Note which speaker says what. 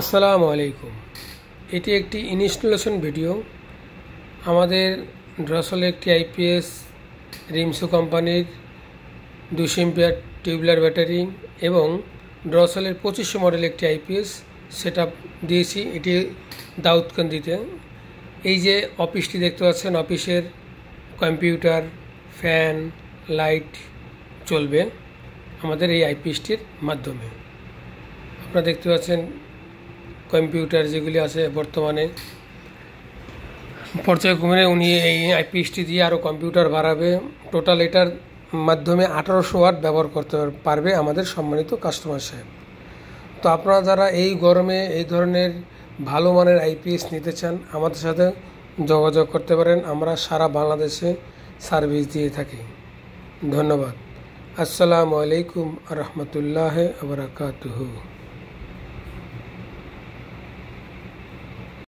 Speaker 1: আসসালামু আলাইকুম। এটি একটি ইনস্টলেশন ভিডিও। আমাদের ড্রসলে একটি আইপিএস রিমসো কোম্পানির 200 এম্পিয়ার টিউবুলার ব্যাটারি এবং ড্রসলের 2500 মডেল একটি আইপিএস সেট আপ দিয়েছি। এটি দাউদকান্দিতে। এই যে অফিসটি দেখতে পাচ্ছেন, অফিসের কম্পিউটার, ফ্যান, লাইট চলবে আমাদের এই আইপিএসটির মাধ্যমে। আপনারা দেখতে পাচ্ছেন কম্পিউটার যেগুলি আছে বর্তমানে পর্যায়ক্রমে উনি এই আইপিএসটি দিয়ে আরও কম্পিউটার বাড়াবে। টোটাল এটার মাধ্যমে 1800 ওয়াট ব্যবহার করতে পারবে আমাদের সম্মানিত কাস্টমার সাহেব। তো আপনারা যারা এই গরমে এই ধরনের ভালো মানের আইপিএস নিতে চান, আমাদের সাথে যোগাযোগ করতে পারেন। আমরা সারা বাংলাদেশে সার্ভিস দিয়ে থাকি। ধন্যবাদ। আসসালামু আলাইকুম আ রহমতুল্লাহ ওয়া বারাকাতুহু।